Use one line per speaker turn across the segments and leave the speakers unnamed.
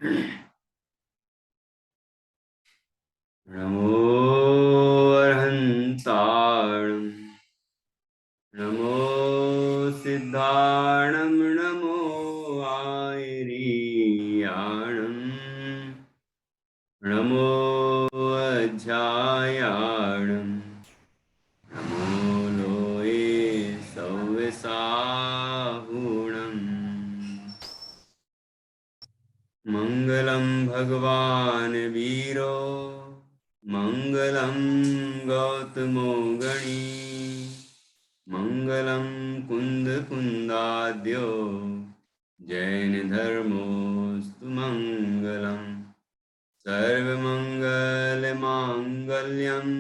नमो अर्हन्ताणं नमो सिद्धाणं नमो आयरीयाणं नमो अध्यायाणं नमो लोये सव्यसाहुणम् मङ्गलं भगवान् वीरो मङ्गलं गौतमो गणी मङ्गलं कुन्दकुन्दाद्यो जैनधर्मोऽस्तु मङ्गलम् सर्वमङ्गलमाङ्गल्यं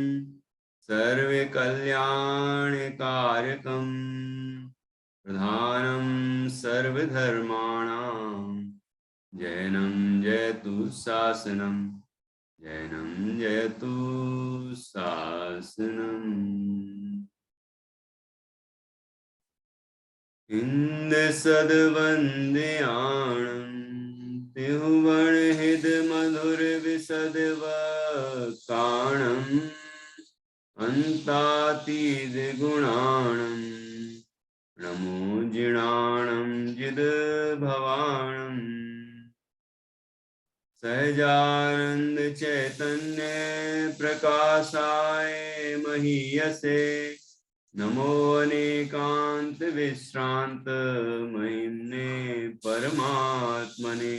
सर्वकल्याणकारकं प्रधानं सर्वधर्माणां जैनं जयतु शासनं जैनं जयतु शासनम् इन्दसद्वन्द्याणं तिहुवणहिद मधुरविशदवकाणम् अन्तातीतगुणाणं नमो जिणाणं जिद्भवाणम् सहजानंद चैतन्य प्रकाशाय महीयसे नमो अनेकांत विश्रांत महिम्ने परमात्मने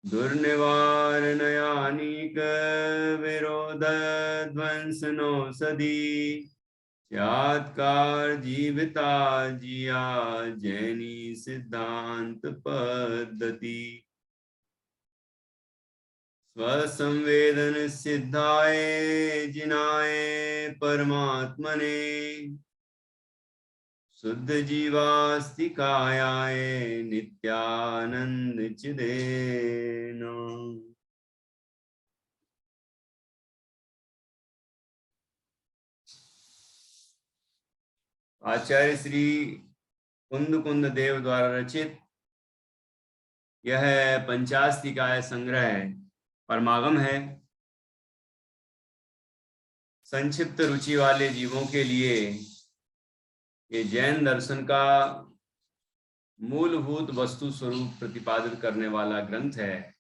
दुर्निवारणयानीक विरोध ध्वंसनौषधि यात्कार जीविता जिया जैनी सिद्धांत पद्धति स्वसंवेदन सिद्धाय जिनाय परमात्मने शुद्ध जीवास्तिकायाय नित्यानंद चिदे नमः। आचार्य श्री कुंद कुंद देव द्वारा रचित यह पंचास्तिकाय संग्रह परमागम है। संक्षिप्त रुचि वाले जीवों के लिए ये जैन दर्शन का मूलभूत वस्तु स्वरूप प्रतिपादित करने वाला ग्रंथ है।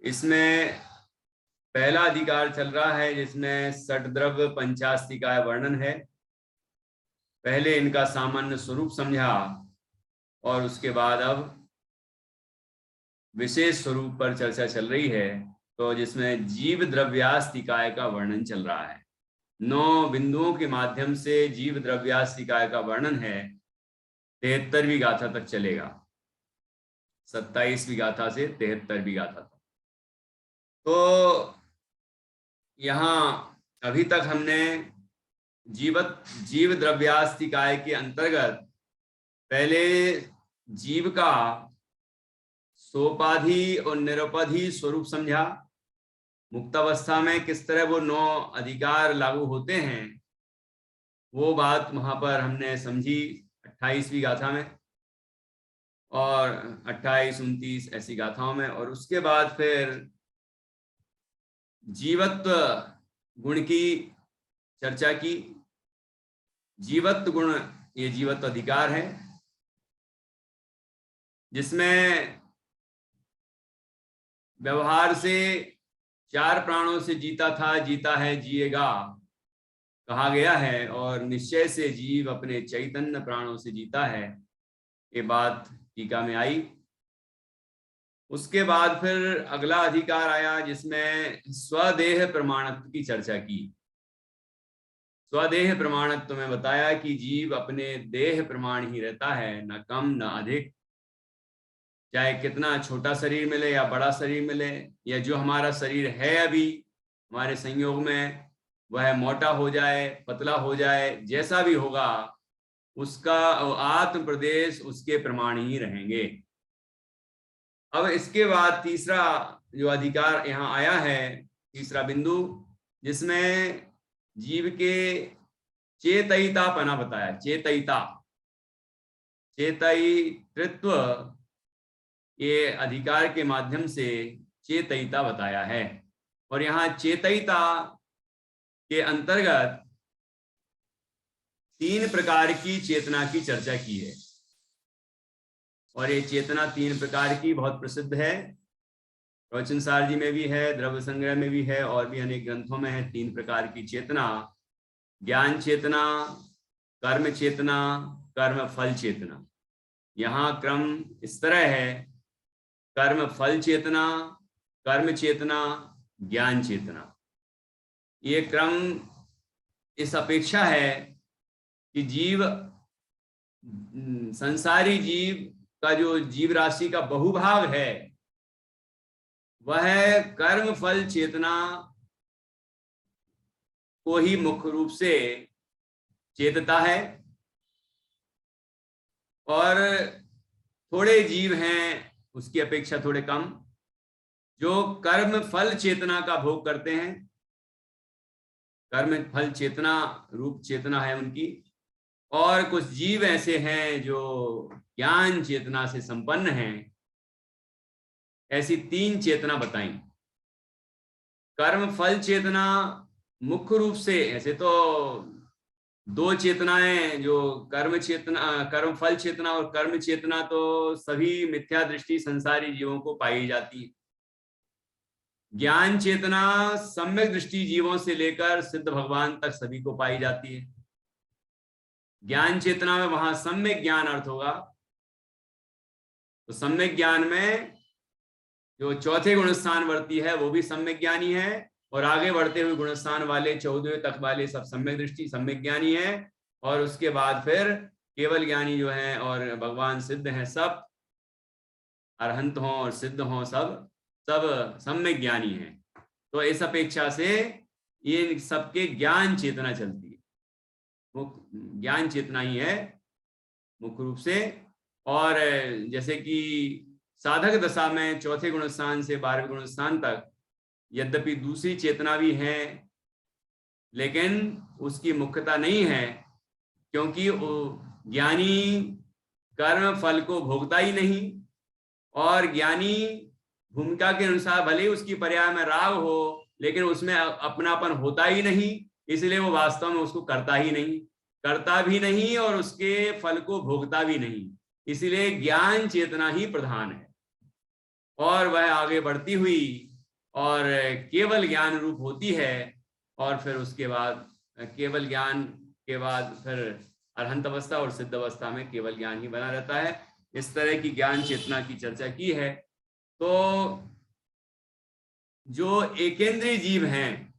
इसमें पहला अधिकार चल रहा है जिसमें षट्द्रव्य पंचास्तिकाय वर्णन है। पहले इनका सामान्य स्वरूप समझा और उसके बाद अब विशेष स्वरूप पर चर्चा चल रही है, तो जिसमें जीव द्रव्यास्तिकाय का वर्णन चल रहा है। 9 बिंदुओं के माध्यम से जीव द्रव्यास्तिकाय का वर्णन है। 73वीं गाथा तक चलेगा, 27वीं गाथा से 73वीं गाथा तक। तो यहाँ अभी तक हमने जीव द्रव्यास्तिकाय के अंतर्गत पहले जीव का सोपाधि और निरुपाधि स्वरूप समझा। मुक्तावस्था में किस तरह वो 9 अधिकार लागू होते हैं वो बात वहां पर हमने समझी 28वीं गाथा में और 28, 29 ऐसी गाथाओं में। और उसके बाद फिर जीवत्व गुण की चर्चा की। जीवत्व गुण ये जीवत्व अधिकार है जिसमें व्यवहार से 4 प्राणों से जीता था, जीता है, जिएगा कहा गया है, और निश्चय से जीव अपने चैतन्य प्राणों से जीता है, ये बात टीका में आई। उसके बाद फिर अगला अधिकार आया जिसमें स्वदेह प्रमाणत्व की चर्चा की। स्वदेह प्रमाणत्व में बताया कि जीव अपने देह प्रमाण ही रहता है, न कम न अधिक। चाहे कितना छोटा शरीर मिले या बड़ा शरीर मिले, या जो हमारा शरीर है अभी हमारे संयोग में वह मोटा हो जाए, पतला हो जाए, जैसा भी होगा उसका आत्म प्रदेश उसके प्रमाण ही रहेंगे। अब इसके बाद तीसरा जो अधिकार यहाँ आया है, तीसरा बिंदु, जिसमें जीव के चेतयितापना बताया। चेतयिता, चेतयित्व ये अधिकार के माध्यम से चेतयिता बताया है। और यहाँ चेतयिता के अंतर्गत 3 प्रकार की चेतना की चर्चा की है। और ये चेतना 3 प्रकार की बहुत प्रसिद्ध है, प्रवचन सार जी में भी है, द्रव्य संग्रह में भी है, और भी अनेक ग्रंथों में है। 3 प्रकार की चेतना, ज्ञान चेतना, कर्म चेतना, कर्म फल चेतना। यहाँ क्रम इस तरह है, कर्म फल चेतना, कर्म चेतना, ज्ञान चेतना। ये क्रम इस अपेक्षा है कि जीव, संसारी जीव का जो जीव राशि का बहुभाग है वह कर्म फल चेतना को ही मुख्य रूप से चेतता है, और थोड़े जीव हैं उसकी अपेक्षा थोड़े कम जो कर्म फल चेतना का भोग करते हैं। कर्म फल चेतना रूप चेतना है उनकी। और कुछ जीव ऐसे हैं जो ज्ञान चेतना से संपन्न हैं। ऐसी 3 चेतना बताई। कर्म फल चेतना मुख्य रूप से, ऐसे तो 2 चेतनाएं जो कर्म चेतना, कर्म फल चेतना और कर्म चेतना तो सभी मिथ्या दृष्टि संसारी जीवों को पाई जाती है। ज्ञान चेतना सम्यक दृष्टि जीवों से लेकर सिद्ध भगवान तक सभी को पाई जाती है। ज्ञान चेतना में वहां सम्यक ज्ञान अर्थ होगा, तो सम्यक ज्ञान में जो चौथे गुणस्थान वर्ती है वो भी सम्यक ज्ञानी है, और आगे बढ़ते हुए गुणस्थान वाले 14वें तक वाले सब सम्यक दृष्टि सम्यक ज्ञानी है। और उसके बाद फिर केवल ज्ञानी जो है और भगवान सिद्ध हैं, सब अरहंत हों और सिद्ध हों, सब सम्यक ज्ञानी हैं। तो इस अपेक्षा से ये सबके ज्ञान चेतना चलती है, वो ज्ञान चेतना ही है मुख्य रूप से। और जैसे कि साधक दशा में चौथे गुणस्थान से 12वें गुणस्थान तक यद्यपि दूसरी चेतना भी है, लेकिन उसकी मुख्यता नहीं है, क्योंकि ज्ञानी कर्म फल को भोगता ही नहीं, और ज्ञानी भूमिका के अनुसार भले ही उसकी पर्याय में राग हो, लेकिन उसमें अपनापन होता ही नहीं, इसलिए वो वास्तव में उसको करता भी नहीं और उसके फल को भोगता भी नहीं। इसलिए ज्ञान चेतना ही प्रधान है, और वह आगे बढ़ती हुई और केवल ज्ञान रूप होती है। और फिर उसके बाद केवल ज्ञान के बाद फिर अरहंत अवस्था और सिद्ध अवस्था में केवल ज्ञान ही बना रहता है। इस तरह की ज्ञान चेतना की चर्चा की है। तो जो एकेंद्रीय जीव हैं,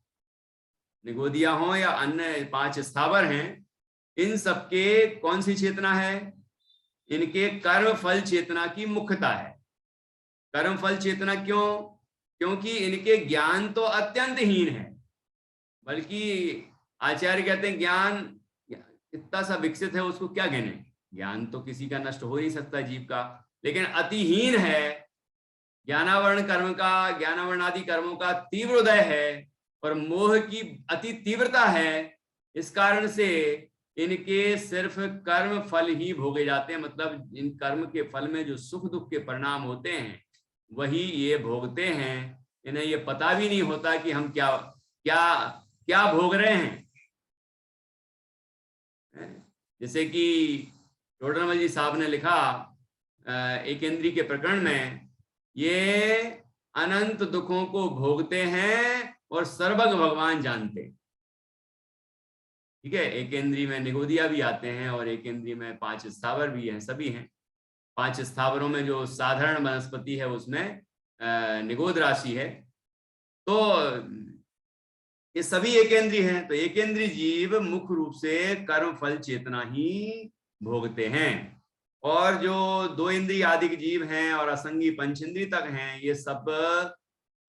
निगोदिया हो या अन्य 5 स्थावर हैं, इन सबके कौन सी चेतना है? इनके कर्म फल चेतना की मुख्यता है। कर्म फल चेतना क्यों? क्योंकि इनके ज्ञान तो अत्यंत हीन है, बल्कि आचार्य कहते हैं ज्ञान इतना सा विकसित है उसको क्या कहने। ज्ञान तो किसी का नष्ट हो नहीं सकता जीव का, लेकिन अतिहीन है। ज्ञानावरण कर्म का, ज्ञानावरण आदि कर्मों का तीव्र उदय है और मोह की अति तीव्रता है। इस कारण से इनके सिर्फ कर्म फल ही भोगे जाते हैं, मतलब इन कर्म के फल में जो सुख दुख के परिणाम होते हैं वही ये भोगते हैं। इन्हें ये पता भी नहीं होता कि हम क्या क्या क्या भोग रहे हैं। जैसे कि टोडरमल जी साहब ने लिखा एकेंद्री के प्रकरण में, ये अनंत दुखों को भोगते हैं और सर्वज्ञ भगवान जानते। ठीक है, एकेंद्री में निगोदिया भी आते हैं और एकेंद्री में 5 स्थावर भी हैं, सभी हैं। 5 स्थावरों में जो साधारण वनस्पति है उसमें निगोद राशि है। तो ये सभी एकेंद्री हैं। तो एकेंद्री जीव मुख्य रूप से कर्म फल चेतना ही भोगते हैं, और जो 2 इंद्रिय आदि जीव हैं और असंगी पंचेंद्रिय तक हैं, ये सब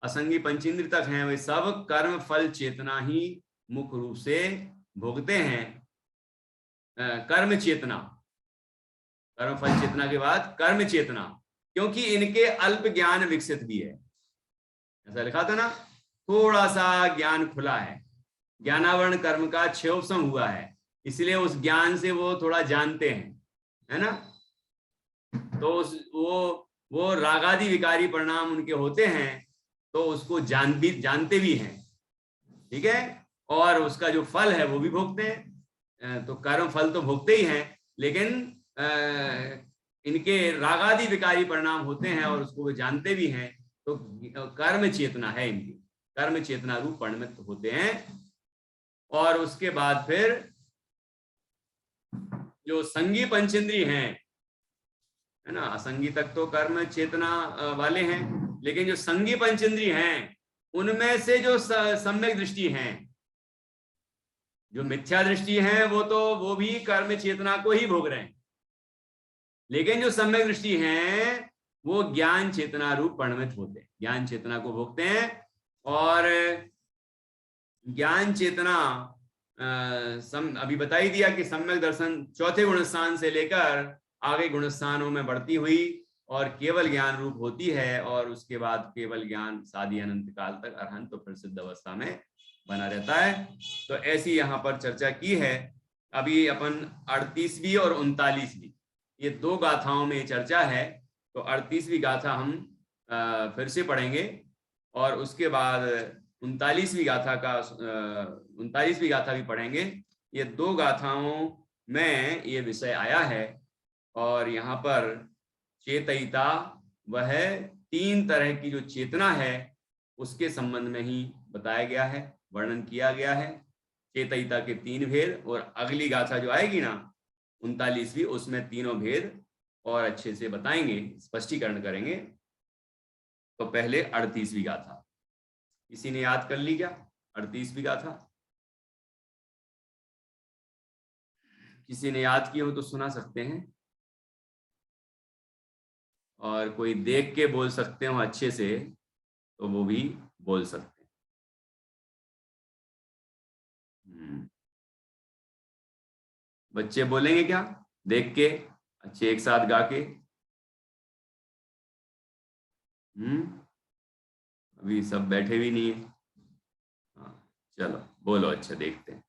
असंगी पंचेंद्रिय तक हैं, वे सब कर्म फल चेतना ही मुख्य रूप से भोगते हैं। कर्म चेतना, कर्म फल चेतना के बाद कर्म चेतना, क्योंकि इनके अल्प ज्ञान विकसित भी है। ऐसा लिखा था ना, थोड़ा सा ज्ञान खुला है, ज्ञानावरण कर्म का क्षयोपशम हुआ है, इसलिए उस ज्ञान से वो थोड़ा जानते हैं, है ना। तो वो वो रागादि विकारी परिणाम उनके होते हैं, तो उसको जानते भी हैं, ठीक है, और उसका जो फल है वो भी भोगते हैं। तो कर्म फल तो भोगते ही हैं, लेकिन इनके रागादि विकारी परिणाम होते हैं और उसको वो जानते भी हैं। तो कर्म चेतना है इनकी, कर्म चेतना रूप परिणमित होते हैं। और उसके बाद फिर जो संगी पंचेंद्रिय हैं, है ना, असंगी तक तो कर्म चेतना वाले हैं, लेकिन जो संगी पंचेंद्रिय हैं उनमें से जो सम्यक दृष्टि हैं, जो मिथ्या दृष्टि है वो भी कर्म चेतना को ही भोग रहे हैं, लेकिन जो सम्यक दृष्टि है वो ज्ञान चेतना रूप परिणमित होते हैं, ज्ञान चेतना को भोगते हैं। और ज्ञान चेतना अभी बता ही दिया कि सम्यक दर्शन चौथे गुणस्थान से लेकर आगे गुणस्थानों में बढ़ती हुई और केवल ज्ञान रूप होती है, और उसके बाद केवल ज्ञान साधी अनंत काल तक अरहंत तो फिर सिद्ध अवस्था में बना रहता है। तो ऐसी यहाँ पर चर्चा की है। अभी अपन 38वीं और 39वीं ये दो गाथाओं में चर्चा है, तो 38वीं गाथा हम फिर से पढ़ेंगे, और उसके बाद 39वीं गाथा भी पढ़ेंगे। ये दो गाथाओं में ये विषय आया है, और यहाँ पर चेतयिता वह 3 तरह की जो चेतना है उसके संबंध में ही बताया गया है, वर्णन किया गया है। चेतयिता के 3 भेद, और अगली गाथा जो आएगी ना 39वीं, उसमें तीनों भेद और अच्छे से बताएंगे, स्पष्टीकरण करेंगे। तो पहले 38वीं गाथा किसी ने याद कर ली क्या? 38वीं गाथा किसी ने याद की हो तो सुना सकते हैं, और कोई देख के बोल सकते हो अच्छे से तो वो भी बोल सकते हैं। बच्चे बोलेंगे क्या देख के अच्छे एक साथ गा के? अभी सब बैठे भी नहीं है। हाँ चलो बोलो, अच्छा देखते हैं।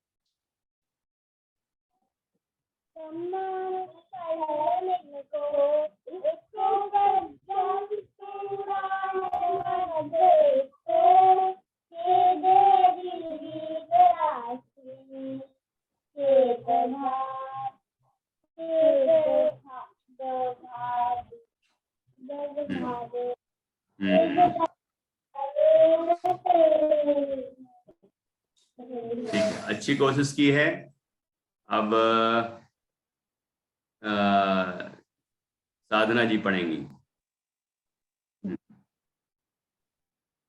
ठीक है, अच्छी कोशिश की है। अब साधना जी पढ़ेंगी।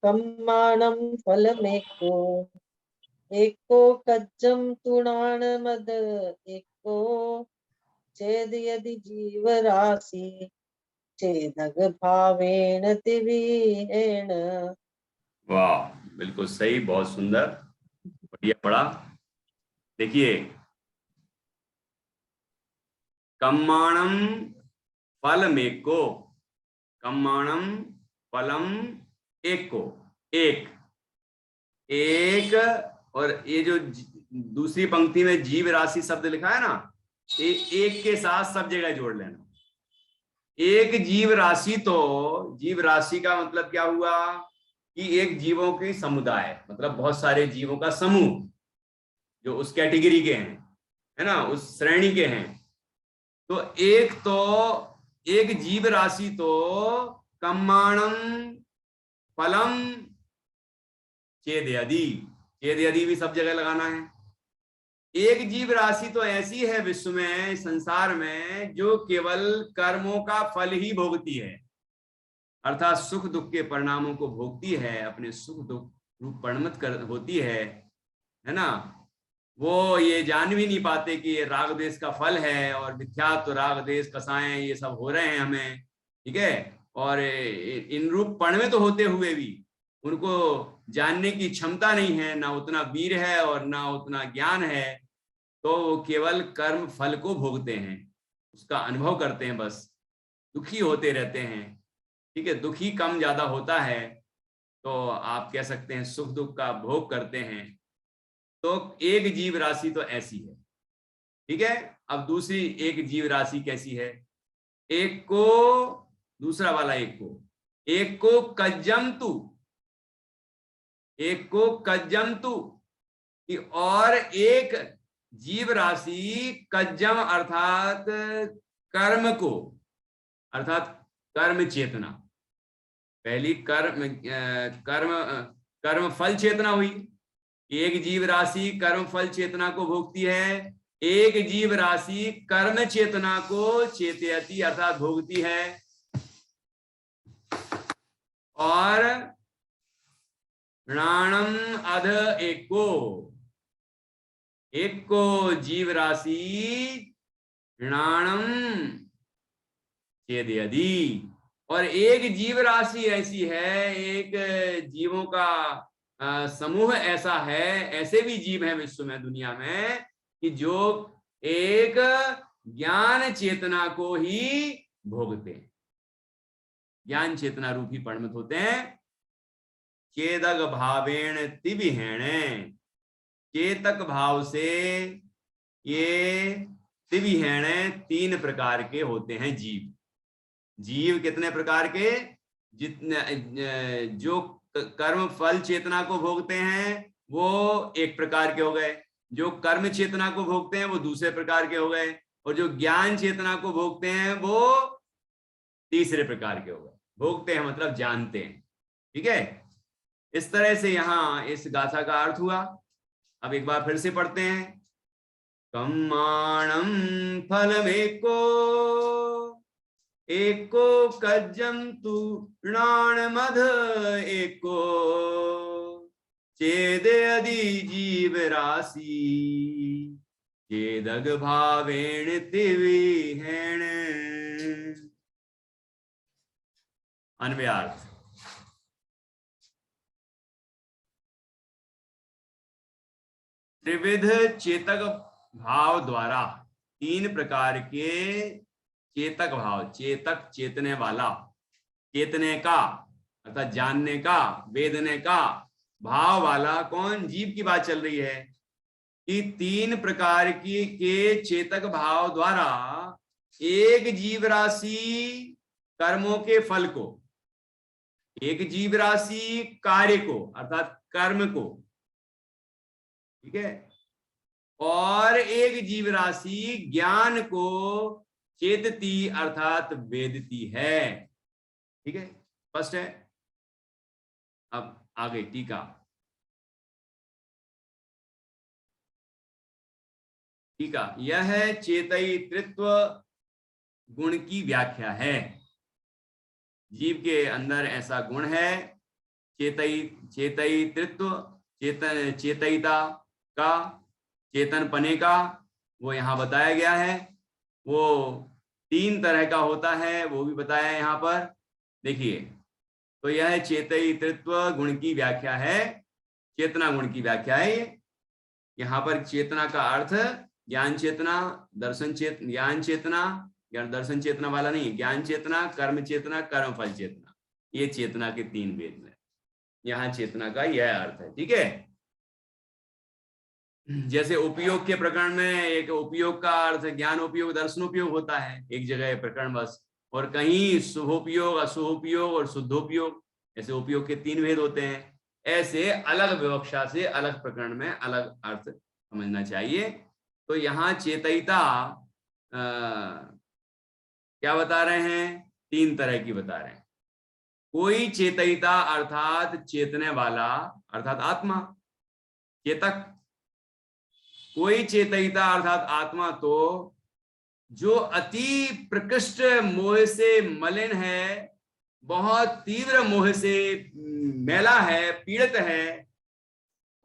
कम्माणं फलमेको एको कज्जं तुणान मद एको चेद यदि जीवराशि चेदग भावेन तिविहेण।
वाह, बिल्कुल सही, बहुत सुंदर, बढ़िया पढ़ा। देखिए, कम्माणम फलमेको, कम्माणम फलम एको, एक एक, और ये जो दूसरी पंक्ति में जीव राशि शब्द लिखा है ना, एक के साथ सब जगह जोड़ लेना। एक जीव राशि, तो जीव राशि का मतलब क्या हुआ कि एक जीवों के समुदाय, मतलब बहुत सारे जीवों का समूह जो उस कैटेगरी के हैं, है ना, उस श्रेणी के हैं। तो एक जीव राशि तो कम्माणम फलम चेदयदि, चेदयदि भी सब जगह लगाना है। एक जीव राशि तो ऐसी है विश्व में, संसार में, जो केवल कर्मों का फल ही भोगती है, अर्थात सुख दुख के परिणामों को भोगती है, अपने सुख दुख रूप परिणमित होती है ना। वो ये जान भी नहीं पाते कि ये राग देश का फल है, और मिथ्यात्व राग देश कसाएं ये सब हो रहे हैं हमें, ठीक है। और इन रूप परिणमित होते हुए भी उनको जानने की क्षमता नहीं है, ना उतना वीर है और ना उतना ज्ञान है, तो वो केवल कर्म फल को भोगते हैं, उसका अनुभव करते हैं, बस दुखी होते रहते हैं, ठीक है। दुखी कम ज्यादा होता है, तो आप कह सकते हैं सुख दुख का भोग करते हैं। तो एक जीव राशि तो ऐसी है, ठीक है। अब दूसरी एक जीव राशि कैसी है? एक को दूसरा वाला एक को कज्जमतु, एक को कज्जमतु, और एक जीव राशि कज्जम अर्थात कर्म को, अर्थात कर्म चेतना। पहली कर्म फल चेतना हुई, एक जीव राशि कर्म फल चेतना को भोगती है, एक जीव राशि कर्म चेतना को चेतयति अर्थात भोगती है। और प्राणम अध एक को जीव राशि प्राणम चेदयति, और एक जीव राशि ऐसी है, एक जीवों का समूह ऐसा है, ऐसे भी जीव हैं विश्व में, दुनिया में, कि जो एक ज्ञान चेतना को ही भोगते हैं, ज्ञान चेतना रूपी परिणत होते हैं। चेदग भावेण तिविहेण, चेतक भाव से ये तिविहेण तीन प्रकार के होते हैं जीव। जीव कितने प्रकार के? जितने जो कर्म फल चेतना को भोगते हैं वो एक प्रकार के हो गए, जो कर्म चेतना को भोगते हैं वो दूसरे प्रकार के हो गए, और जो ज्ञान चेतना को भोगते हैं वो तीसरे प्रकार के हो गए। भोगते हैं मतलब जानते हैं, ठीक है। इस तरह से यहाँ इस गाथा का अर्थ हुआ। अब एक बार फिर से पढ़ते हैं। कम्माणम फलमेको, एको कज्जमतु प्राणमध एको, चेदयदि जीव राशि, चेदग भावेण तिविहेण। अन्वयार्थ। त्रिविध चेतक भाव द्वारा तीन प्रकार के चेतक भाव, चेतक चेतने वाला, चेतने का अर्थात जानने का, वेदने का भाव वाला कौन? जीव की बात चल रही है कि तीन प्रकार की के चेतक भाव द्वारा एक जीव राशि कर्मों के फल को, एक जीव राशि कार्य को अर्थात कर्म को, ठीक है, और एक जीव राशि ज्ञान को चेतती अर्थात वेदती है, ठीक है, स्पष्ट है। अब आगे टीका। टीका, यह चेतयित्व गुण की व्याख्या है। जीव के अंदर ऐसा गुण है चेतयित्व, चेतयिता का, चेतनपने का, वो यहाँ बताया गया है। वो तीन तरह का होता है, वो भी बताया है यहाँ पर। देखिए, तो यह चेतयित्व गुण की व्याख्या है, चेतना गुण की व्याख्या है ये। यहाँ पर चेतना का अर्थ ज्ञान चेतना, ज्ञान चेतना, ज्ञान दर्शन चेतना वाला नहीं, ज्ञान चेतना, कर्म चेतना, कर्म फल चेतना, ये चेतना के तीन भेद में यहाँ चेतना का यह अर्थ है, ठीक है। जैसे उपयोग के प्रकरण में एक उपयोग का अर्थ ज्ञान उपयोग, दर्शन उपयोग होता है एक जगह प्रकरण बस, और कहीं शुभोपयोग, अशुभोपयोग और शुद्धोपयोग, ऐसे उपयोग के तीन भेद होते हैं। ऐसे अलग विवक्षा से अलग प्रकरण में अलग अर्थ समझना चाहिए। तो यहाँ चेतयिता क्या बता रहे हैं? तीन तरह की बता रहे हैं। कोई चेतयिता अर्थात चेतने वाला अर्थात आत्मा, चेतक। कोई चेतयिता अर्थात आत्मा तो जो अति प्रकृष्ट मोह से मलिन है, बहुत तीव्र मोह से मैला है, पीड़ित है,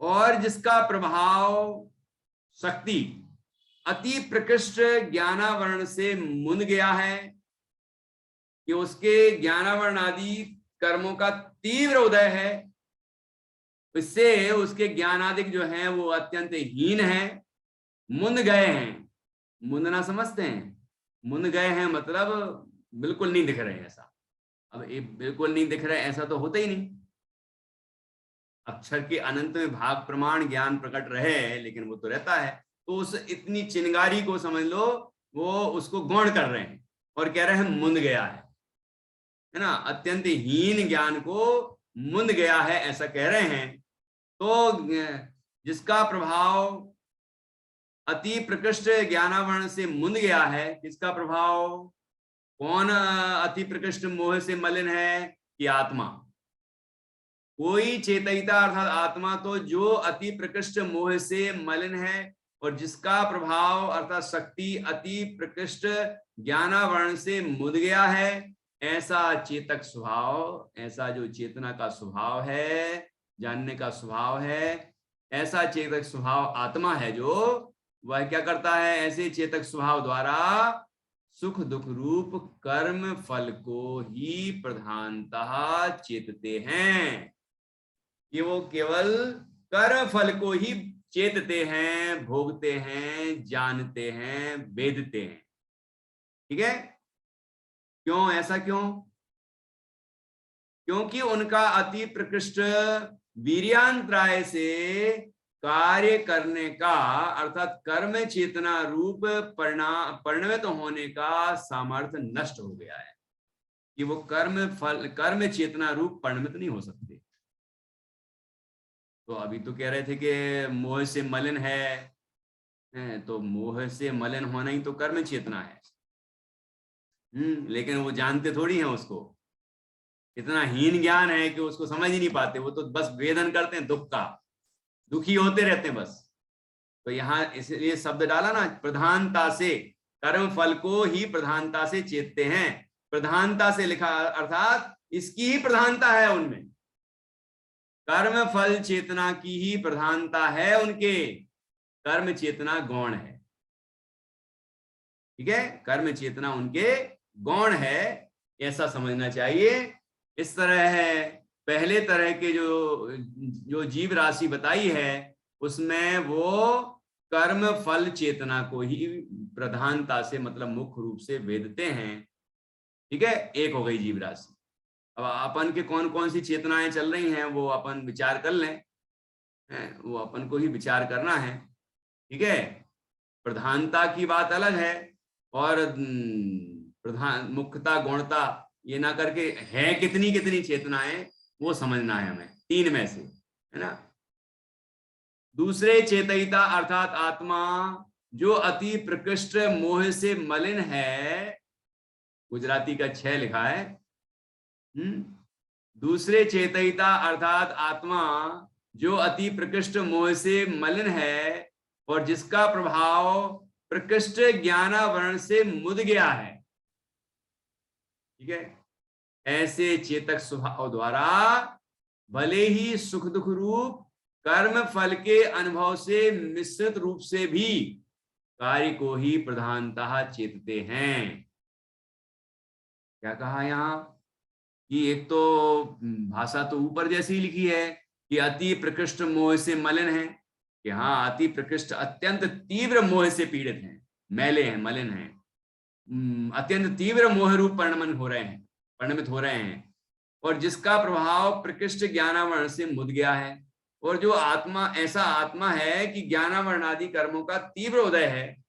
और जिसका प्रभाव शक्ति अति प्रकृष्ट ज्ञानावरण से मुन गया है, कि उसके ज्ञानावरण आदि कर्मों का तीव्र उदय है, इससे उसके ज्ञानादिक जो हैं वो अत्यंत हीन है, मुन गए हैं। मुंदना समझते हैं? मुन गए हैं मतलब बिल्कुल नहीं दिख रहे हैं ऐसा। अब ये बिल्कुल नहीं दिख रहे ऐसा तो होता ही नहीं। अक्षर के अनंत में भाग प्रमाण ज्ञान प्रकट रहे, लेकिन वो तो रहता है। तो उस इतनी चिंगारी को समझ लो, वो उसको गौण कर रहे हैं और कह रहे हैं मुंद गया है। है ना, अत्यंत हीन ज्ञान को मुंद गया है, ऐसा कह रहे हैं। तो जिसका प्रभाव अति प्रकृष्ट ज्ञानावरण से मुंद गया है, किसका प्रभाव? कौन अति प्रकृष्ट मोह से मलिन है? कि आत्मा। कोई चेतयिता अर्थात आत्मा तो जो अति प्रकृष्ट मोह से मलिन है और जिसका प्रभाव अर्थात शक्ति अति प्रकृष्ट ज्ञानावरण से मुद गया है, ऐसा चेतक स्वभाव, ऐसा जो चेतना का स्वभाव है, जानने का स्वभाव है, ऐसा चेतक स्वभाव आत्मा है जो वह क्या करता है? ऐसे चेतक स्वभाव द्वारा सुख दुख रूप कर्म फल को ही प्रधानतः चेतते हैं। कि वो केवल कर्म फल को ही चेतते हैं, भोगते हैं, जानते हैं, वेदते हैं। ठीक है? क्यों? ऐसा क्यों? क्योंकि उनका अति प्रकृष्ट वीर्यांतराय से कार्य करने का अर्थात कर्म चेतना रूप परिणमित होने का सामर्थ्य नष्ट हो गया है कि वो कर्म चेतना रूप परिणमित नहीं हो सकते। तो अभी तो कह रहे थे कि मोह से मलिन है, तो मोह से मलिन होना ही तो कर्म चेतना है। लेकिन वो जानते थोड़ी हैं उसको, इतना हीन ज्ञान है कि उसको समझ ही नहीं पाते। वो तो बस वेदन करते हैं दुख का, दुखी होते रहते हैं बस। तो यहाँ इसलिए शब्द डाला ना, प्रधानता से, कर्म फल को ही प्रधानता से चेतते हैं। प्रधानता से लिखा अर्थात इसकी ही प्रधानता है उनमें, कर्म फल चेतना की ही प्रधानता है उनके, कर्म चेतना गौण है। ठीक है? कर्म चेतना उनके गौण है, ऐसा समझना चाहिए। इस तरह है पहले तरह के जो जीव राशि बताई है उसमें वो कर्म फल चेतना को ही प्रधानता से मतलब मुख्य रूप से वेदते हैं। ठीक है? एक हो गई जीव राशि। अब अपन के कौन कौन सी चेतनाएं चल रही हैं वो अपन विचार कर लें, वो अपन को ही विचार करना है। ठीक है? प्रधानता की बात अलग है और प्रधान मुख्यता गौणता ये ना करके है कितनी कितनी चेतनाएं वो समझना है हमें, तीन में से, है ना। दूसरे चेतयिता अर्थात आत्मा जो अति प्रकृष्ट मोह से मलिन है, गुजराती का 6 लिखा है। दूसरे चेतयिता अर्थात आत्मा जो अति प्रकृष्ट मोह से मलिन है और जिसका प्रभाव प्रकृष्ट ज्ञानावरण से मुद गया है। ठीक है? ऐसे चेतक स्वभाव द्वारा भले ही सुख दुख रूप कर्म फल के अनुभव से मिश्रित रूप से भी कार्य को ही प्रधानतः चेतते हैं। क्या कहा यहाँ कि एक तो भाषा तो ऊपर जैसी लिखी है कि अति प्रकृष्ट मोह से मलिन है, कि हाँ अति प्रकृष्ट अत्यंत तीव्र मोह से पीड़ित हैं, मैले हैं, मलिन हैं, अत्यंत तीव्र मोह रूप परिणमित हो रहे हैं और जिसका प्रभाव प्रकृष्ट ज्ञानावरण से मुद गया है। और जो आत्मा ऐसा आत्मा है कि ज्ञानावरण आदि कर्मों का तीव्र उदय है,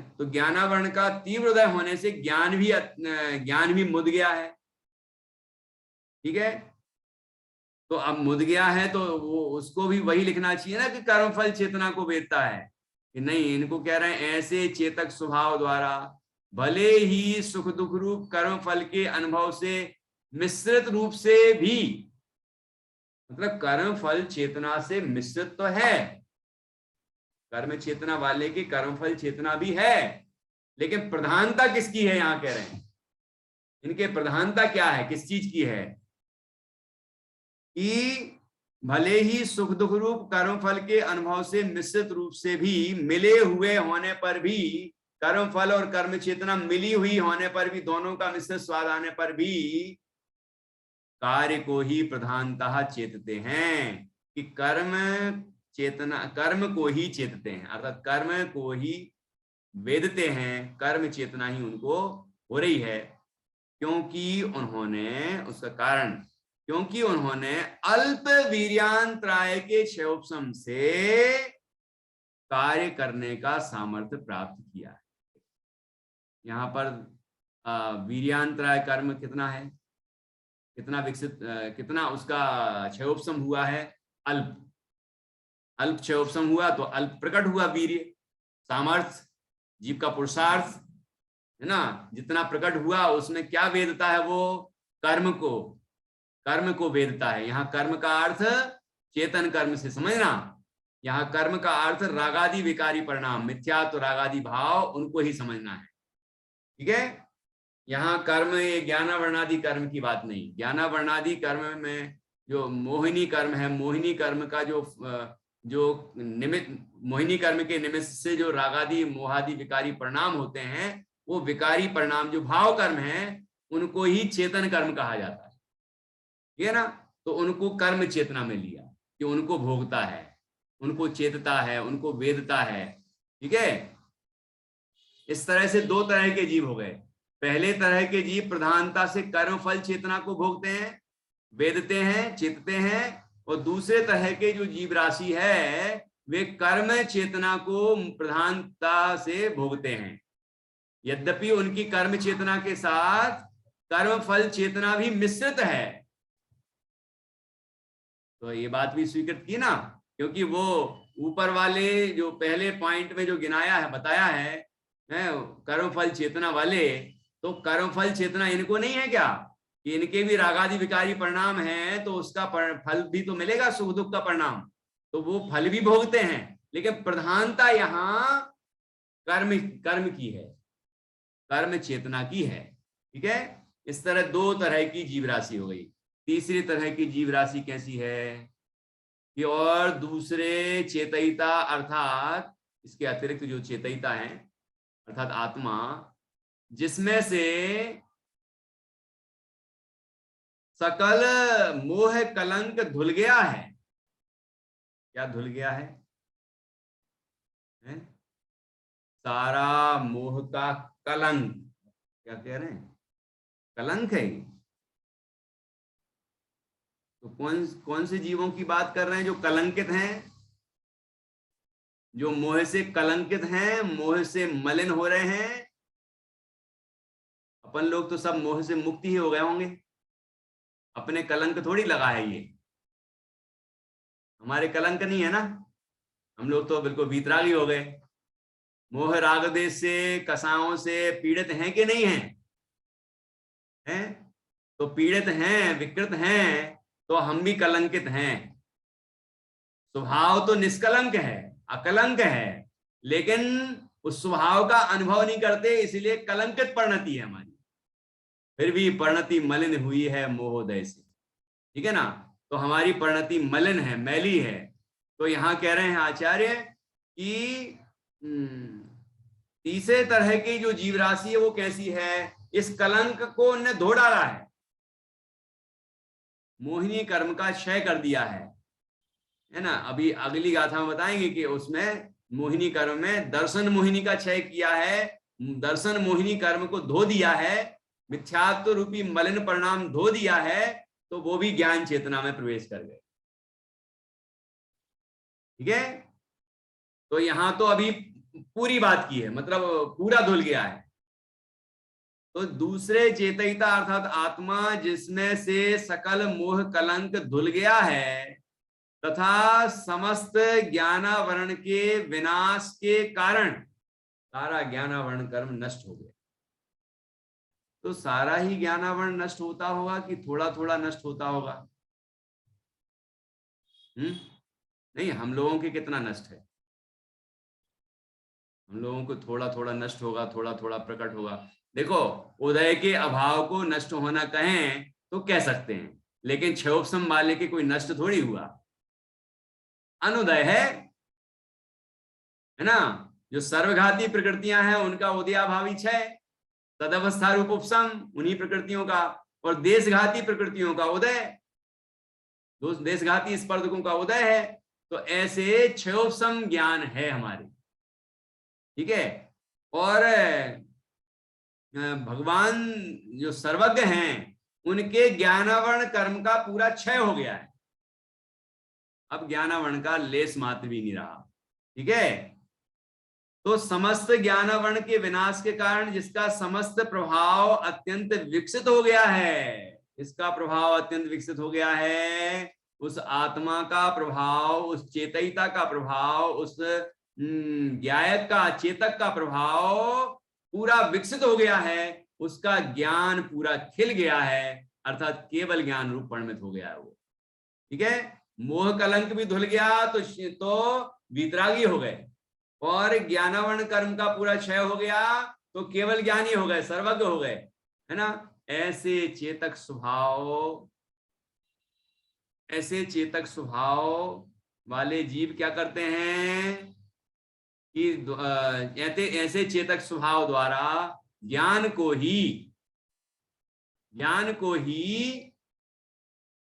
तो ज्ञानावरण का तीव्र उदय होने से ज्ञान भी मुद गया है। ठीक है? तो अब मुद गया है तो वो उसको भी वही लिखना चाहिए ना कि कर्मफल चेतना को वेदता है, कि नहीं, इनको कह रहे हैं ऐसे चेतक स्वभाव द्वारा भले ही सुख दुख रूप कर्म फल के अनुभव से मिश्रित रूप से भी, मतलब कर्म फल चेतना से मिश्रित तो है, कर्म चेतना वाले की कर्म फल चेतना भी है, लेकिन प्रधानता किसकी है? यहां कह रहे हैं इनके प्रधानता क्या है, किस चीज की है? कि भले ही सुख दुख रूप कर्म फल के अनुभव से मिश्रित रूप से भी मिले हुए होने पर भी, कर्म फल और कर्म चेतना मिली हुई होने पर भी, दोनों का मिश्रित स्वाद आने पर भी कार्य को ही प्रधानतः चेतते हैं, कि कर्म को ही चेतते हैं अर्थात कर्म को ही वेदते हैं, कर्म चेतना ही उनको हो रही है। क्योंकि उन्होंने, उसका कारण, क्योंकि उन्होंने अल्प वीर्यांतराय के क्षयोपशम से कार्य करने का सामर्थ्य प्राप्त किया है। यहाँ पर वीर्यांतराय कर्म कितना है, कितना विकसित, कितना उसका क्षयोपशम हुआ है, अल्प। अल्प क्षयोपशम हुआ तो अल्प प्रकट हुआ वीर्य, सामर्थ्य, जीव का पुरुषार्थ है ना, जितना प्रकट हुआ उसमें क्या वेदता है, वो कर्म को वेदता है। यहाँ कर्म का अर्थ चेतन कर्म से समझना, यहाँ कर्म का अर्थ रागादि विकारी परिणाम, मिथ्या तो रागादि भाव, उनको ही समझना है। ठीक है, यहाँ कर्म ये ज्ञानावर्णादि कर्म की बात नहीं। ज्ञानावर्णादि कर्म में जो मोहिनी कर्म है, मोहिनी कर्म का जो निमित्त, मोहिनी कर्म के निमित्त से जो रागादि मोहादि विकारी परिणाम होते हैं, वो विकारी परिणाम जो भाव कर्म है उनको ही चेतन कर्म कहा जाता है। ठीक है ना, तो उनको कर्म चेतना में लिया कि उनको भोगता है, उनको चेतता है, उनको वेदता है। ठीक है, इस तरह से दो तरह के जीव हो गए। पहले तरह के जीव प्रधानता से कर्म फल चेतना को भोगते हैं, वेदते हैं, चेतते हैं, और दूसरे तरह के जो जीव राशि है वे कर्म चेतना को प्रधानता से भोगते हैं। यद्यपि उनकी कर्म चेतना के साथ कर्म फल चेतना भी मिश्रित है, तो ये बात भी स्वीकृत की ना, क्योंकि वो ऊपर वाले जो पहले पॉइंट में जो गिनाया है, बताया है कर्म फल चेतना वाले, तो कर्म फल चेतना इनको नहीं है क्या कि इनके भी रागादि विकारी परिणाम हैं, तो उसका फल भी तो मिलेगा, सुख दुख का परिणाम, तो वो फल भी भोगते हैं, लेकिन प्रधानता यहाँ कर्म की है, कर्म चेतना की है। ठीक है, इस तरह दो तरह की जीव राशि हो गई। तीसरी तरह की जीव राशि कैसी है कि और दूसरे चेतयिता, अर्थात इसके अतिरिक्त जो चेतयिता है अर्थात आत्मा, जिसमें से सकल मोह कलंक धुल गया है। क्या धुल गया है? सारा मोह का कलंक, क्या कह रहे हैं, कलंक है। तो कौन से जीवों की बात कर रहे हैं जो कलंकित हैं, जो मोह से कलंकित हैं, मोह से मलिन हो रहे हैं? अपन लोग तो सब मोह से मुक्ति ही हो गए होंगे, अपने कलंक थोड़ी लगा है ये, हमारे कलंक नहीं है ना, हम लोग तो बिल्कुल वीतरागी हो गए। मोह राग देश से, कसाओं से पीड़ित हैं कि नहीं हैं? हैं? तो पीड़ित हैं, विकृत हैं, तो हम भी कलंकित हैं। स्वभाव तो निष्कलंक है, अकलंक है, लेकिन उस स्वभाव का अनुभव नहीं करते, इसलिए कलंकित परिणति है हमारी, फिर भी परिणति मलिन हुई है मोहोदय से। ठीक है ना, तो हमारी परिणति मलिन है, मैली है। तो यहां कह रहे हैं आचार्य कि तीसरे तरह की जो जीव राशि है वो कैसी है, इस कलंक को उन्हें धो डाला है, मोहिनी कर्म का क्षय कर दिया है ना। अभी अगली गाथा में बताएंगे कि उसमें मोहिनी कर्म में दर्शन मोहिनी का क्षय किया है, दर्शन मोहिनी कर्म को धो दिया है, मिथ्यात्व रूपी मलिन परिणाम धो दिया है, तो वो भी ज्ञान चेतना में प्रवेश कर गए। ठीक है, तो यहां तो अभी पूरी बात की है, मतलब पूरा धुल गया है। तो दूसरे चेतयिता अर्थात आत्मा, जिसमें से सकल मोह कलंक धुल गया है तथा समस्त ज्ञानावरण के विनाश के कारण सारा ज्ञानावरण कर्म नष्ट हो गया। तो सारा ही ज्ञानावरण नष्ट होता होगा कि थोड़ा थोड़ा नष्ट होता होगा? नहीं, हम लोगों के कितना नष्ट है? हम लोगों को थोड़ा थोड़ा नष्ट होगा, थोड़ा थोड़ा प्रकट होगा। देखो, उदय के अभाव को नष्ट होना कहें तो कह सकते हैं, लेकिन क्षयोपशम वाले के कोई नष्ट थोड़ी हुआ, अनुदय है ना। जो सर्वघाती प्रकृतियां हैं उनका उदयाभावी क्षय, तदवस्था रूप उपशम उन्हीं प्रकृतियों का, और देशघाती प्रकृतियों का उदय, देशघाती स्पर्धकों का उदय है। तो ऐसे क्षयोपशम ज्ञान है हमारे। ठीक है, और भगवान जो सर्वज्ञ हैं उनके ज्ञानावरण कर्म का पूरा क्षय हो गया है, अब ज्ञानावरण का लेस मात्र भी नहीं रहा। ठीक है, तो समस्त ज्ञानावरण के विनाश के कारण जिसका समस्त प्रभाव अत्यंत विकसित हो गया है, इसका प्रभाव अत्यंत विकसित हो गया है, उस आत्मा का प्रभाव, उस चेतयिता का प्रभाव, उस ज्ञायक का, चेतक का प्रभाव पूरा विकसित हो गया है, उसका ज्ञान पूरा खिल गया है, अर्थात केवल ज्ञान रूप परिणत हो गया है वो। ठीक है, मोह कलंक भी धुल गया तो वीतरागी हो गए, और ज्ञानावरण कर्म का पूरा क्षय हो गया तो केवल ज्ञानी हो गए, सर्वज्ञ हो गए, है ना। ऐसे चेतक स्वभाव वाले जीव क्या करते हैं कि ऐसे चेतक स्वभाव द्वारा ज्ञान को ही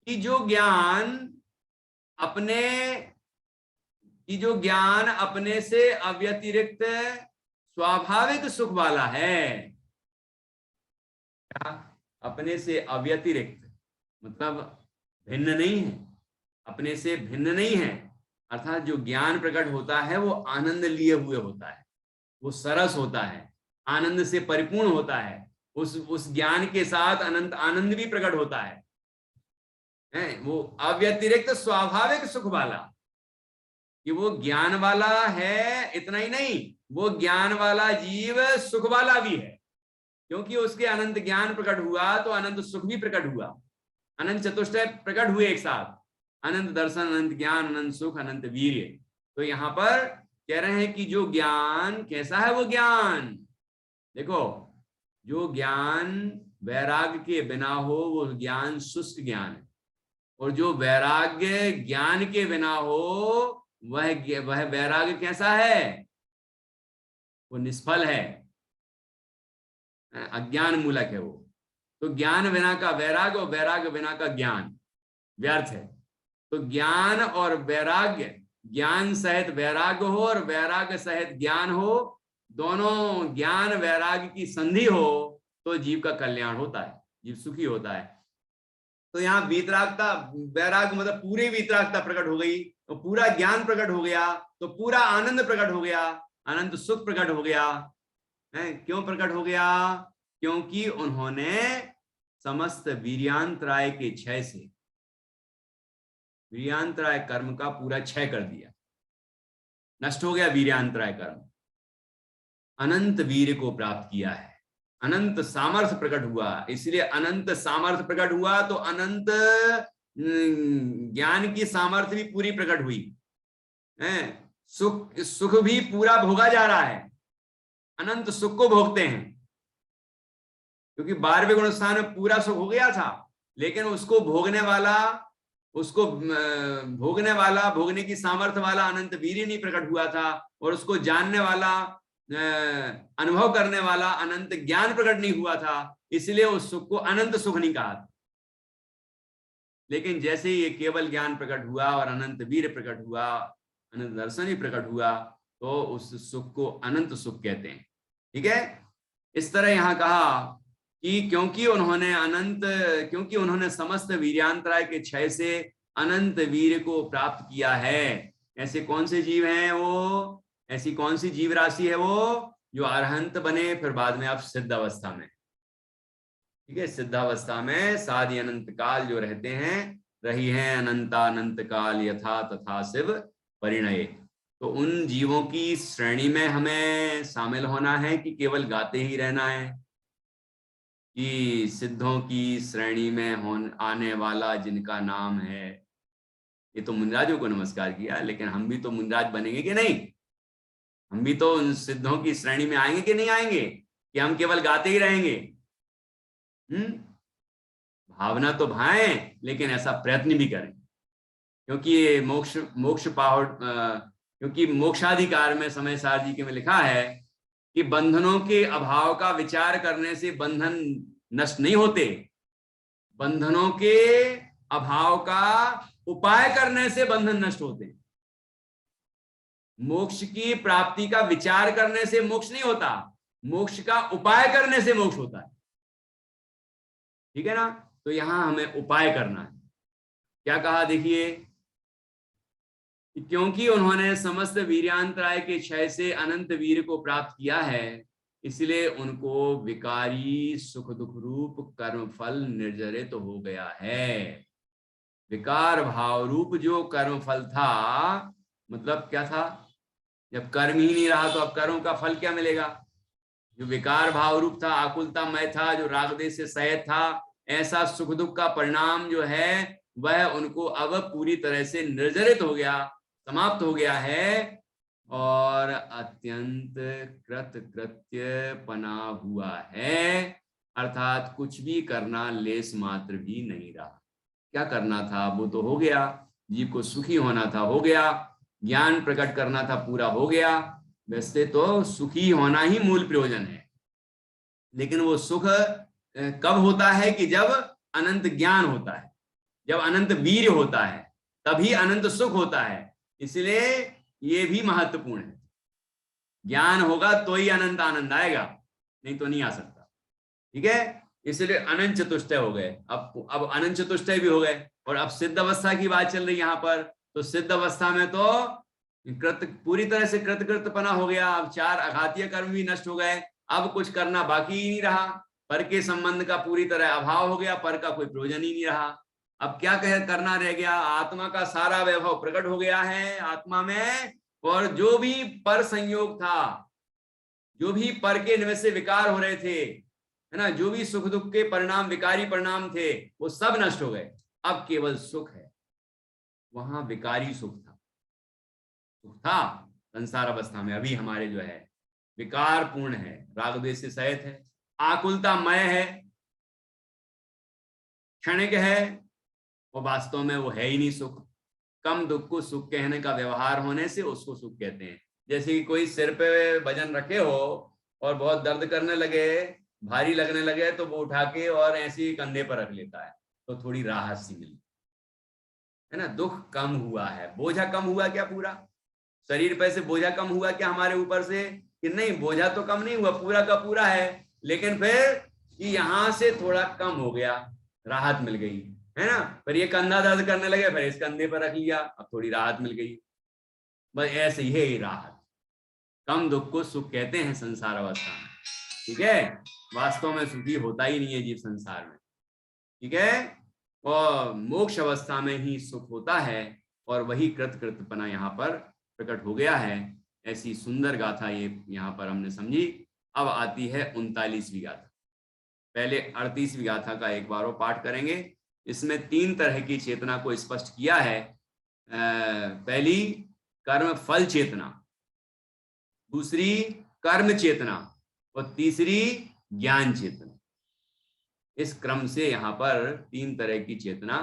कि जो ज्ञान अपने से अव्यतिरिक्त स्वाभाविक सुख वाला है, क्या अपने से अव्यतिरिक्त मतलब भिन्न नहीं है, अपने से भिन्न नहीं है, अर्थात जो ज्ञान प्रकट होता है वो आनंद लिए हुए होता है, वो सरस होता है, आनंद से परिपूर्ण होता है, उस ज्ञान के साथ अनंत आनंद भी प्रकट होता है, वो अव्यतिरिक्त स्वाभाविक सुख वाला, कि वो ज्ञान वाला है, इतना ही नहीं, वो ज्ञान वाला जीव सुख वाला भी है, क्योंकि उसके अनंत ज्ञान प्रकट हुआ तो अनंत सुख भी प्रकट हुआ, अनंत चतुष्टय प्रकट हुए एक साथ, अनंत दर्शन, अनंत ज्ञान, अनंत सुख, अनंत वीर्य। तो यहां पर कह रहे हैं कि जो ज्ञान कैसा है, वो ज्ञान देखो, जो ज्ञान वैराग्य के बिना हो वो ज्ञान शुष्क ज्ञान है, और जो वैराग्य ज्ञान के बिना हो वह वैराग्य कैसा है, वो निष्फल है, अज्ञान मूलक है वो। तो ज्ञान बिना का वैराग्य और वैराग्य बिना का ज्ञान व्यर्थ है। तो ज्ञान और वैराग्य, ज्ञान सहित वैराग्य हो और वैराग्य सहित ज्ञान हो, दोनों ज्ञान वैराग्य की संधि हो तो जीव का कल्याण होता है, जीव सुखी होता है। तो यहाँ वीतरागता, वैराग्य मतलब पूरी वीतरागता प्रकट हो गई, तो पूरा ज्ञान प्रकट हो गया, तो पूरा आनंद प्रकट हो गया, अनंत सुख प्रकट हो गया है। क्यों प्रकट हो गया? क्योंकि उन्होंने समस्त वीर्यांतराय के क्षय से, वीर्यांतराय कर्म का पूरा क्षय कर दिया, नष्ट हो गया वीर्यांतराय कर्म, अनंत वीर को प्राप्त किया है, अनंत सामर्थ्य प्रकट हुआ। इसलिए अनंत सामर्थ्य प्रकट हुआ तो अनंत ज्ञान की सामर्थ्य भी पूरी प्रकट हुई है। सुख भी पूरा भोगा जा रहा है, अनंत सुख को भोगते हैं, क्योंकि 12वें गुण स्थान में पूरा सुख हो गया था, लेकिन उसको भोगने वाला, भोगने की सामर्थ्य वाला अनंत वीर्य नहीं प्रकट हुआ था, और उसको जानने वाला, अनुभव करने वाला अनंत ज्ञान प्रकट नहीं हुआ था, इसलिए उस सुख को अनंत सुख नहीं कहा था। लेकिन जैसे ही ये केवल ज्ञान प्रकट हुआ और अनंत वीर्य प्रकट हुआ, अनंत दर्शन ही प्रकट हुआ, तो उस सुख को अनंत सुख कहते हैं। ठीक है, इस तरह यहां कहा कि क्योंकि उन्होंने समस्त वीर्यांतराय के क्षय से अनंत वीर्य को प्राप्त किया है। ऐसे कौन से जीव हैं वो, ऐसी कौन सी जीव राशि है वो, जो अरहंत बने फिर बाद में आप सिद्ध अवस्था में, ठीक है, सिद्धावस्था में साधि अनंत काल जो रहते हैं, रही हैं अनंत काल यथा तथा शिव परिणय। तो उन जीवों की श्रेणी में हमें शामिल होना है कि केवल गाते ही रहना है, कि सिद्धों की श्रेणी में आने वाला जिनका नाम है, ये तो मुनिराजों को नमस्कार किया, लेकिन हम भी तो मुनिराज बनेंगे कि नहीं? हम भी तो उन सिद्धों की श्रेणी में आएंगे कि नहीं आएंगे, कि हम केवल गाते ही रहेंगे? भावना तो भाएं, लेकिन ऐसा प्रयत्न भी करें, क्योंकि ये क्योंकि मोक्षाधिकार में समय सार जी के में लिखा है कि बंधनों के अभाव का विचार करने से बंधन नष्ट नहीं होते, बंधनों के अभाव का उपाय करने से बंधन नष्ट होते हैं। मोक्ष की प्राप्ति का विचार करने से मोक्ष नहीं होता, मोक्ष का उपाय करने से मोक्ष होता है। ठीक है ना? तो यहां हमें उपाय करना है। क्या कहा देखिए, क्योंकि उन्होंने समस्त वीर्यांतराय के क्षय से अनंत वीर को प्राप्त किया है, इसलिए उनको विकारी सुख दुख रूप कर्म फल निर्जरित तो हो गया है। विकार भाव रूप जो कर्म फल था, मतलब क्या था, जब कर्म ही नहीं रहा तो अब कर्म का फल क्या मिलेगा। जो विकार भाव रूप था, आकुलता मय था, जो राग देश से सहित था, ऐसा सुख दुख का परिणाम जो है वह उनको अब पूरी तरह से निर्जरित हो गया, समाप्त हो गया है, और अत्यंत कृत कृत्य पना हुआ है, अर्थात कुछ भी करना लेस मात्र भी नहीं रहा। क्या करना था वो तो हो गया, जीव को सुखी होना था हो गया, ज्ञान प्रकट करना था पूरा हो गया। वैसे तो सुखी होना ही मूल प्रयोजन है, लेकिन वो सुख कब होता है कि जब अनंत ज्ञान होता है, जब अनंत वीर्य होता है, तभी अनंत सुख होता है। इसलिए ये भी महत्वपूर्ण है, ज्ञान होगा तो ही अनंत आनंद आएगा, नहीं तो नहीं आ सकता। ठीक है, इसलिए अनंत चतुष्टय हो गए, अब अनंत चतुष्टय भी हो गए। और अब सिद्ध अवस्था की बात चल रही यहाँ पर, तो सिद्ध अवस्था में तो पूरी तरह से कृतकृतपना हो गया। अब 4 आघातीय कर्म भी नष्ट हो गए, अब कुछ करना बाकी ही नहीं रहा, पर के संबंध का पूरी तरह अभाव हो गया, पर का कोई प्रयोजन ही नहीं रहा। अब क्या करना रह गया, आत्मा का सारा वैभव प्रकट हो गया है आत्मा में, और जो भी पर संयोग था, जो भी पर के निमित्त से विकार हो रहे थे, है ना, जो भी सुख दुख के परिणाम विकारी परिणाम थे, वो सब नष्ट हो गए। अब केवल सुख है, वहां विकारी सुख था संसार अवस्था में, अभी हमारे जो है विकार पूर्ण है, राग द्वेष से सहित है, आकुलता मय है, क्षणिक है, वो वास्तव में वो है ही नहीं सुख। कम दुख को सुख कहने का व्यवहार होने से उसको सुख कहते हैं। जैसे कि कोई सिर पे वजन रखे हो और बहुत दर्द करने लगे, भारी लगने लगे, तो वो उठा के और ऐसे ही कंधे पर रख लेता है, तो थोड़ी राहत सी मिलती है ना, दुख कम हुआ है। बोझा कम हुआ क्या पूरा शरीर पे से बोझा कम हुआ क्या हमारे ऊपर से, कि नहीं, बोझा तो कम नहीं हुआ, पूरा का पूरा है, लेकिन फिर कि यहां से थोड़ा कम हो गया, राहत मिल गई, है ना। फिर ये कंधा दर्द करने लगे, फिर इस कंधे पर रख लिया, अब थोड़ी राहत मिल गई। बस ऐसे ही है ये राहत। कम दुख को सुख कहते हैं संसार अवस्था में। ठीक है, वास्तव में सुखी होता ही नहीं है जीव संसार में। ठीक है, और मोक्ष अवस्था में ही सुख होता है, और वही कृतकृतपना यहाँ पर प्रकट हो गया है। ऐसी सुंदर गाथा ये यहाँ पर हमने समझी। अब आती है 39वीं गाथा। पहले 38वीं गाथा का एक बार और पाठ करेंगे। इसमें 3 तरह की चेतना को स्पष्ट किया है। पहली कर्म फल चेतना, दूसरी कर्म चेतना, और तीसरी ज्ञान चेतना। इस क्रम से यहाँ पर 3 तरह की चेतना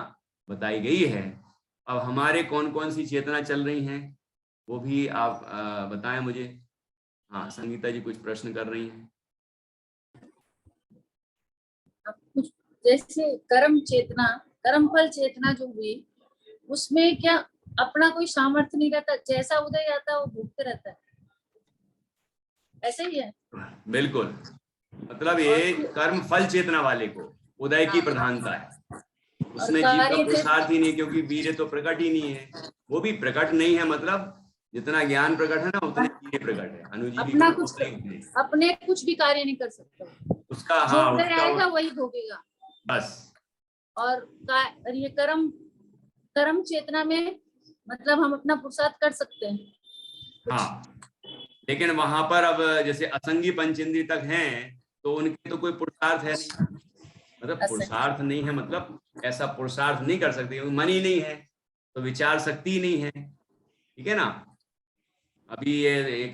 बताई गई है। अब हमारे कौन कौन सी चेतना चल रही हैं वो भी आप बताएं मुझे। हाँ, संगीता जी कुछ प्रश्न कर रही हैं।
कुछ जैसे कर्म चेतना, कर्म फल चेतना जो हुई, उसमें क्या अपना कोई सामर्थ्य नहीं रहता, जैसा उदय आता है वो भोगते रहता है, ऐसे ही है।
बिल्कुल, मतलब ये कर्म फल चेतना वाले को उदय की प्रधानता है, उसमें जीव का पुरुषार्थ ही नहीं, क्योंकि वीर्य तो प्रकट ही नहीं है। वो भी प्रकट नहीं है, मतलब जितना ज्ञान प्रकट है ना उतने वीर्य प्रकट है।
अपने कुछ भी कार्य नहीं कर सकता
उसका।
हाँ, आएगा वही भोगेगा
बस।
और ये कर्म चेतना में मतलब हम अपना पुरुषार्थ कर सकते हैं।
हाँ, लेकिन वहां पर अब जैसे असंगी पंचेंद्रिय तक हैं, तो उनके तो कोई पुरुषार्थ है नहीं, मतलब पुरुषार्थ नहीं है, मतलब ऐसा पुरुषार्थ नहीं कर सकते, मन ही नहीं है, तो विचार शक्ति ही नहीं है। ठीक है ना। अभी ये एक